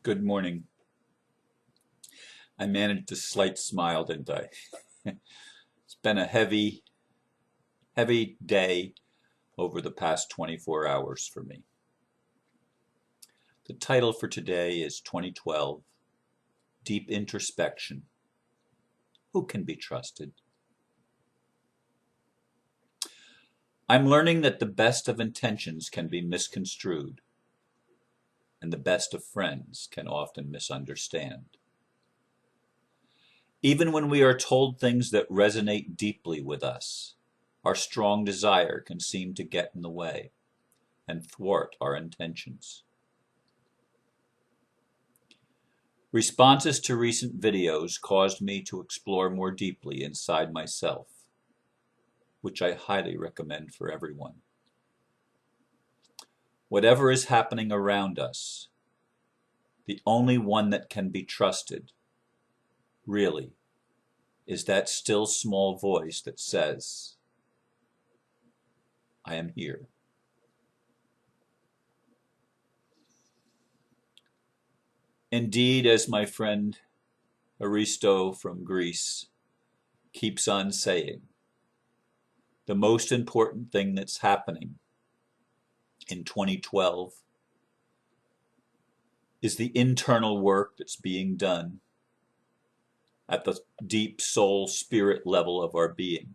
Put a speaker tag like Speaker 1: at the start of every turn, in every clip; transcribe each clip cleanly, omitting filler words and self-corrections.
Speaker 1: Good morning. I managed a slight smile, didn't I? It's been a heavy, heavy day over the past 24 hours for me. The title for today is 2012, Deep Introspection. Who can be trusted? I'm learning that the best of intentions can be misconstrued, and the best of friends can often misunderstand. Even when we are told things that resonate deeply with us, our strong desire can seem to get in the way and thwart our intentions. Responses to recent videos caused me to explore more deeply inside myself, which I highly recommend for everyone. Whatever is happening around us, the only one that can be trusted, really, is that still small voice that says, I am here. Indeed, as my friend Aristo from Greece keeps on saying, the most important thing that's happening in 2012 is the internal work that's being done at the deep soul spirit level of our being,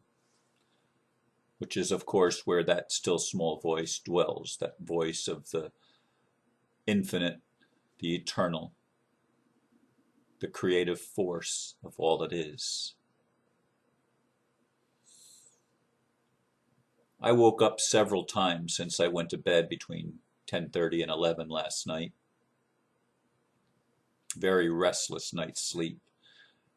Speaker 1: which is, of course, where that still small voice dwells, that voice of the infinite, the eternal, the creative force of all that is. I woke up several times since I went to bed between 10:30 and 11 last night. Very restless night's sleep.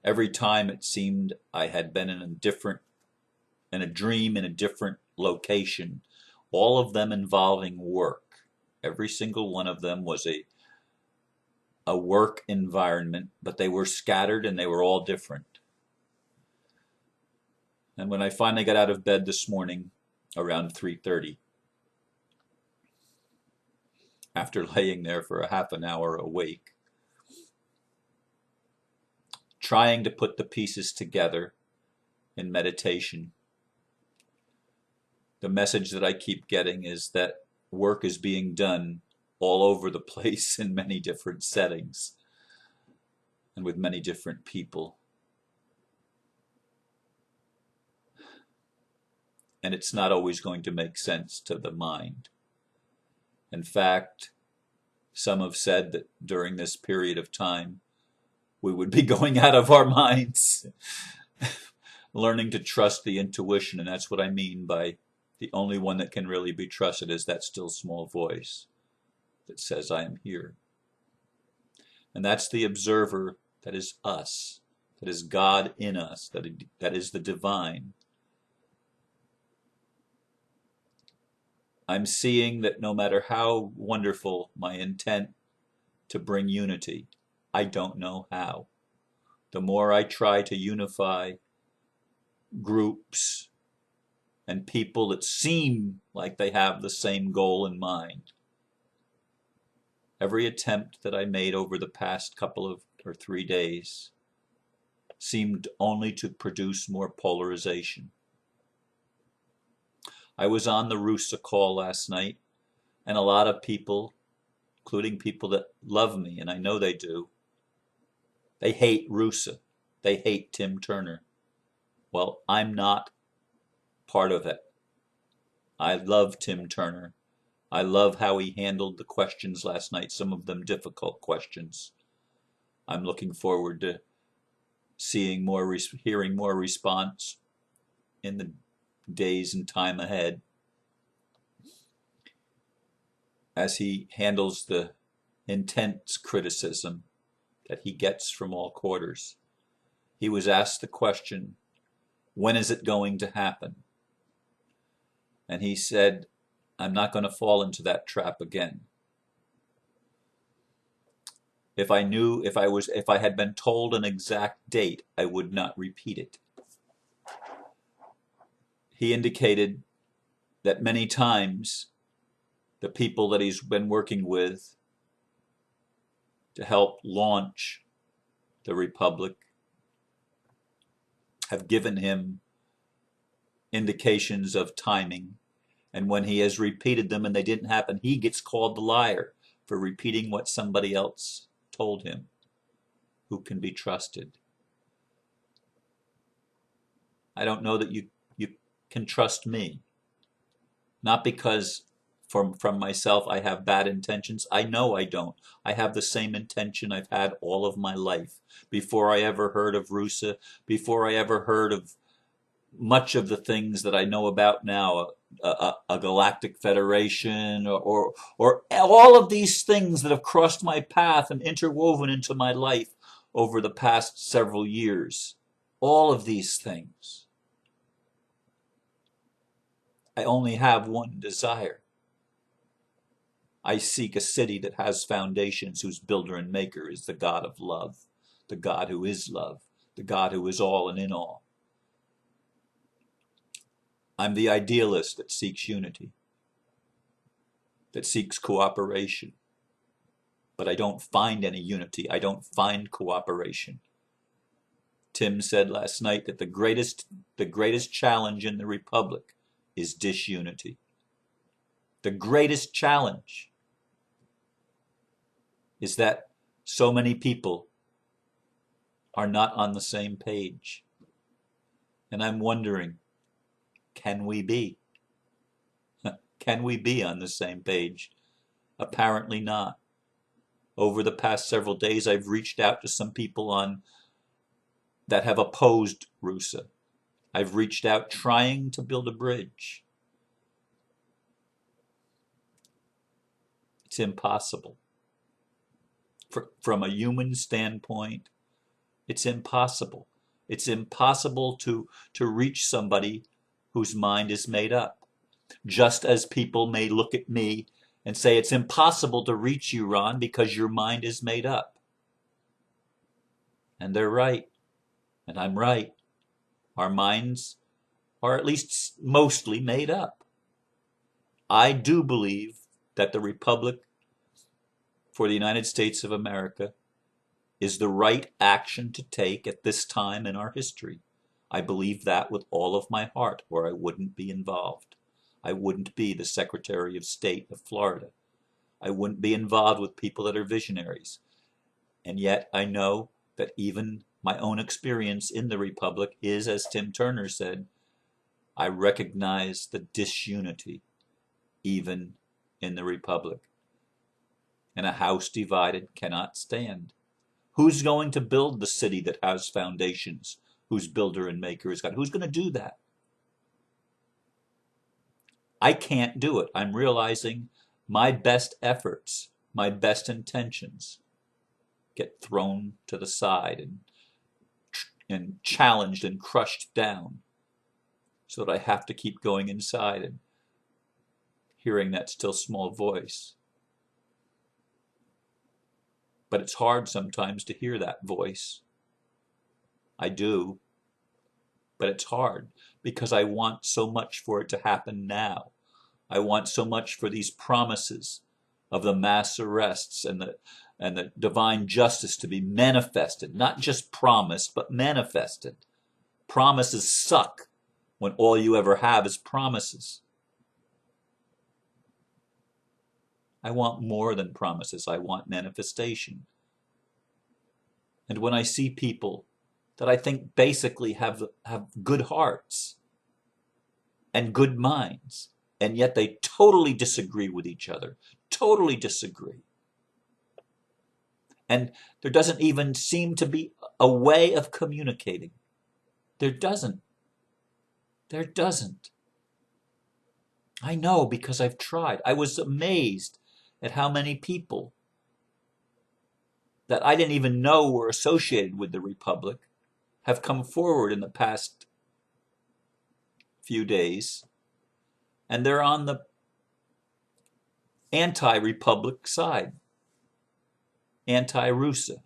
Speaker 1: Every time it seemed I had been in a dream in a different location, all of them involving work. Every single one of them was a work environment, but they were scattered and they were all different. And when I finally got out of bed this morning around 3:30, after laying there for a half an hour awake, trying to put the pieces together in meditation, the message that I keep getting is that work is being done all over the place in many different settings and with many different people. And it's not always going to make sense to the mind. In fact, some have said that during this period of time, we would be going out of our minds, learning to trust the intuition. And that's what I mean by the only one that can really be trusted is that still small voice that says, I am here. And that's the observer that is us, that is God in us, that is the divine. I'm seeing that no matter how wonderful my intent to bring unity, I don't know how. The more I try to unify groups and people that seem like they have the same goal in mind, every attempt that I made over the past couple of or 3 days seemed only to produce more polarization. I was on the Rusa call last night, and a lot of people, including people that love me, and I know they do, they hate Rusa. They hate Tim Turner. Well, I'm not part of it. I love Tim Turner. I love how he handled the questions last night, some of them difficult questions. I'm looking forward to hearing more response in the days and time ahead as he handles the intense criticism that he gets from all quarters. He was asked the question, when is it going to happen? And he said, I'm not going to fall into that trap again. If I had been told an exact date, I would not repeat it. He indicated that many times the people that he's been working with to help launch the Republic have given him indications of timing. And when he has repeated them and they didn't happen, he gets called the liar for repeating what somebody else told him who can be trusted. I don't know that you can trust me. Not because from myself I have bad intentions. I know I don't. I have the same intention I've had all of my life. Before I ever heard of Rusa, before I ever heard of much of the things that I know about now, a galactic federation, or all of these things that have crossed my path and interwoven into my life over the past several years. All of these things. I only have one desire. I seek a city that has foundations, whose builder and maker is the God of love, the God who is love, the God who is all and in all. I'm the idealist that seeks unity, that seeks cooperation. But I don't find any unity. I don't find cooperation. Tim said last night that the greatest challenge in the Republic is disunity. The greatest challenge is that so many people are not on the same page. And I'm wondering, can we be? Can we be on the same page? Apparently not. Over the past several days, I've reached out to some people that have opposed Rusa. I've reached out trying to build a bridge. It's impossible. From a human standpoint, it's impossible. It's impossible to reach somebody whose mind is made up. Just as people may look at me and say, it's impossible to reach you, Ron, because your mind is made up. And they're right. And I'm right. Our minds are at least mostly made up. I do believe that the Republic for the United States of America is the right action to take at this time in our history. I believe that with all of my heart, or I wouldn't be involved. I wouldn't be the Secretary of State of Florida. I wouldn't be involved with people that are visionaries. And yet I know that even my own experience in the Republic is, as Tim Turner said, I recognize the disunity even in the Republic. And a house divided cannot stand. Who's going to build the city that has foundations, whose builder and maker is God? Who's going to do that? I can't do it. I'm realizing my best efforts, my best intentions get thrown to the side and challenged and crushed down, so that I have to keep going inside and hearing that still small voice. But it's hard sometimes to hear that voice. I do. But it's hard because I want so much for it to happen now. I want so much for these promises of the mass arrests and the divine justice to be manifested, not just promised, but manifested. Promises suck when all you ever have is promises. I want more than promises. I want manifestation. And when I see people that I think basically have good hearts and good minds, and yet they totally disagree with each other, totally disagree. And there doesn't even seem to be a way of communicating. There doesn't. There doesn't. I know because I've tried. I was amazed at how many people that I didn't even know were associated with the Republic have come forward in the past few days, and they're on the anti-Republic side, anti-Rusa,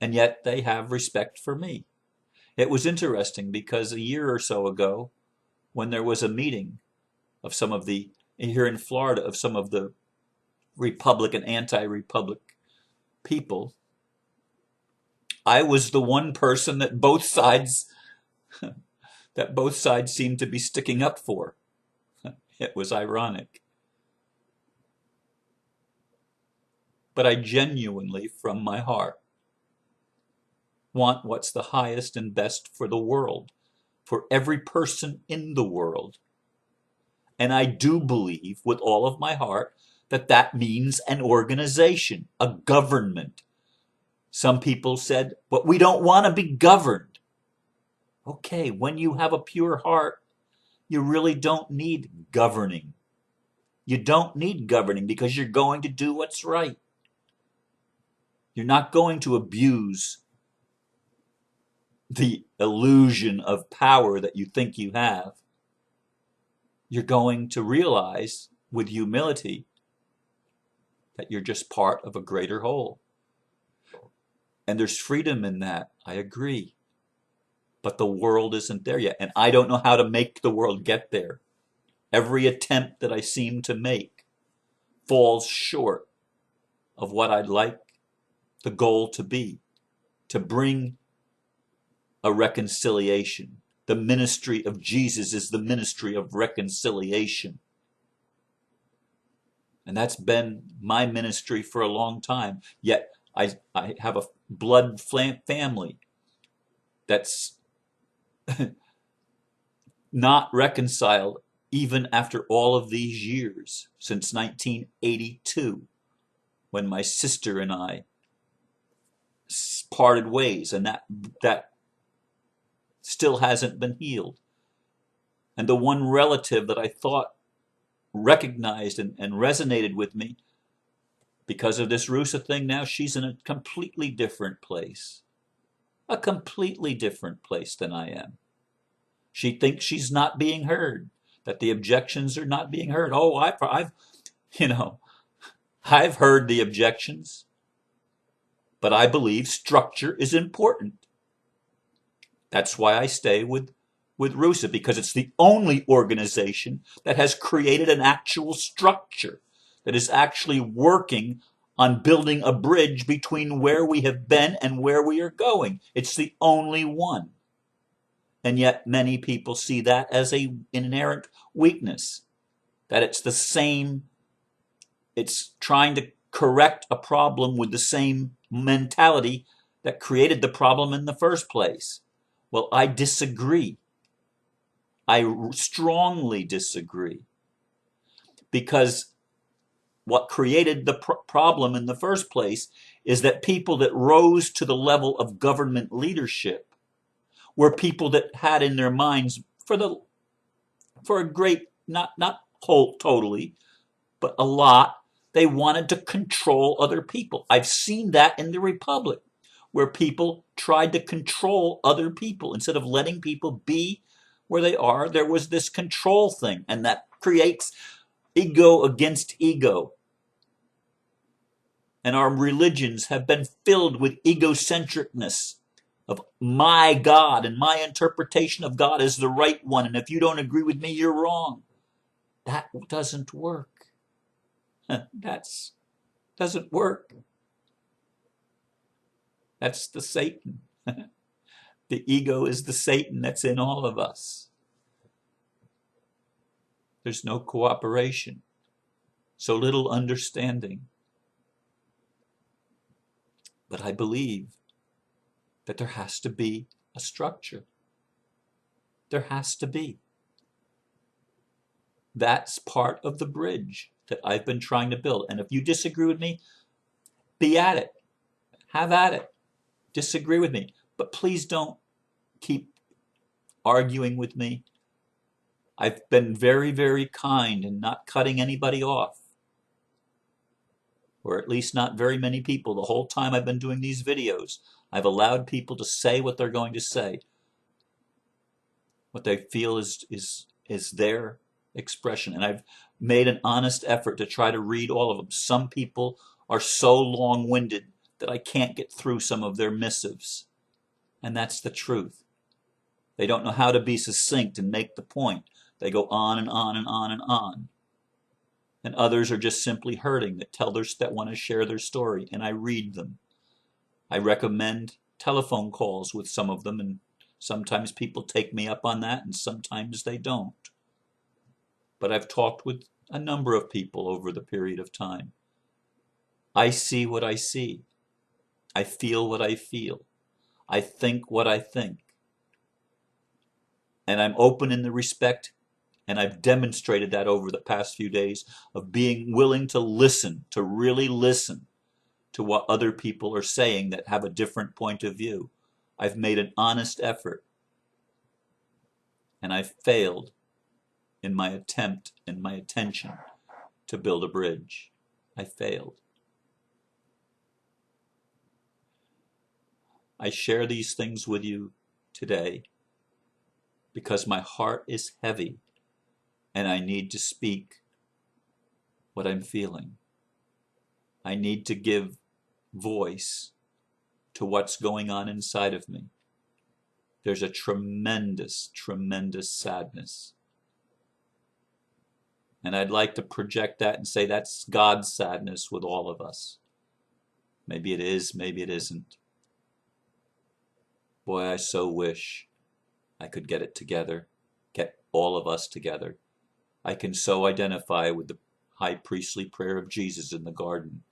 Speaker 1: and yet they have respect for me. It was interesting because a year or so ago, when there was a meeting of some of the, here in Florida, of some of the Republic and anti-Republic people, I was the one person that both sides seemed to be sticking up for. It was ironic. But I genuinely, from my heart, want what's the highest and best for the world, for every person in the world. And I do believe with all of my heart that that means an organization, a government. Some people said, but we don't want to be governed. Okay, when you have a pure heart, you really don't need governing. You don't need governing because you're going to do what's right. You're not going to abuse the illusion of power that you think you have. You're going to realize with humility that you're just part of a greater whole. And there's freedom in that, I agree. But the world isn't there yet. And I don't know how to make the world get there. Every attempt that I seem to make falls short of what I'd like the goal to be, to bring a reconciliation. The ministry of Jesus is the ministry of reconciliation. And that's been my ministry for a long time. Yet I have a blood family that's not reconciled even after all of these years, since 1982, when my sister and I parted ways, and that still hasn't been healed. And the one relative that I thought recognized and resonated with me, because of this Rusa thing, now she's in a completely different place. A completely different place than I am. She thinks she's not being heard, that the objections are not being heard. Oh, I've heard the objections, but I believe structure is important. That's why I stay with Rusa, because it's the only organization that has created an actual structure that is actually working on building a bridge between where we have been and where we are going. It's the only one. And yet many people see that as an inherent weakness, that it's the same, it's trying to correct a problem with the same mentality that created the problem in the first place. Well, I disagree. I strongly disagree. Because what created the problem in the first place is that people that rose to the level of government leadership were people that had in their minds, for a great, not whole totally, but a lot, they wanted to control other people. I've seen that in the Republic, where people tried to control other people. Instead of letting people be where they are, there was this control thing, and that creates ego against ego. And our religions have been filled with egocentricness of my God, and my interpretation of God is the right one, and if you don't agree with me, you're wrong. That doesn't work. That doesn't work. That's the Satan. The ego is the Satan that's in all of us. There's no cooperation, so little understanding. But I believe that there has to be a structure. There has to be. That's part of the bridge that I've been trying to build. And if you disagree with me, be at it. Have at it. Disagree with me. But please don't keep arguing with me. I've been very, very kind in not cutting anybody off. Or at least not very many people. The whole time I've been doing these videos, I've allowed people to say what they're going to say. What they feel is their expression. And I've made an honest effort to try to read all of them. Some people are so long-winded that I can't get through some of their missives. And that's the truth. They don't know how to be succinct and make the point. They go on and on and on and on. And others are just simply hurting, that want to share their story, and I read them. I recommend telephone calls with some of them, and sometimes people take me up on that, and sometimes they don't. But I've talked with a number of people over the period of time. I see what I see. I feel what I feel. I think what I think. And I'm open in the respect, and I've demonstrated that over the past few days, of being willing to listen, to really listen to what other people are saying that have a different point of view. I've made an honest effort, and I've failed in my attempt and my attention to build a bridge. I failed. I share these things with you today because my heart is heavy and I need to speak what I'm feeling. I need to give voice to what's going on inside of me. There's a tremendous, tremendous sadness. And I'd like to project that and say that's God's sadness with all of us. Maybe it is, maybe it isn't. Boy, I so wish I could get it together, get all of us together. I can so identify with the high priestly prayer of Jesus in the garden.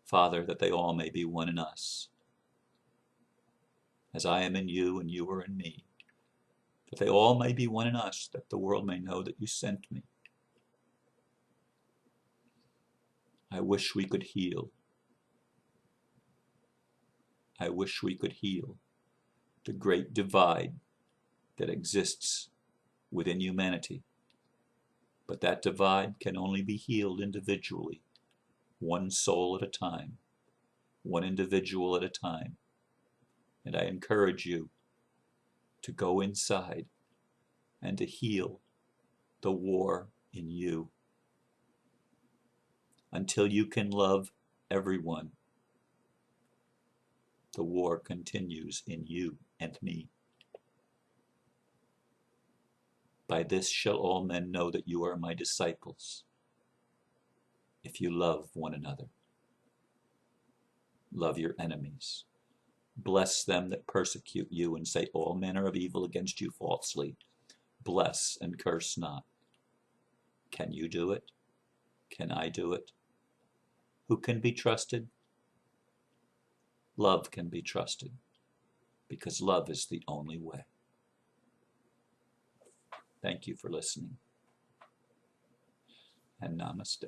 Speaker 1: Father, that they all may be one in us, as I am in you and you are in me, that they all may be one in us, that the world may know that you sent me. I wish we could heal. I wish we could heal the great divide that exists within humanity. But that divide can only be healed individually, one soul at a time, one individual at a time. And I encourage you to go inside and to heal the war in you. Until you can love everyone, the war continues in you and me. By this shall all men know that you are my disciples, if you love one another. Love your enemies. Bless them that persecute you and say all manner of evil against you falsely. Bless and curse not. Can you do it? Can I do it? Who can be trusted? Love can be trusted, because love is the only way. Thank you for listening, and namaste.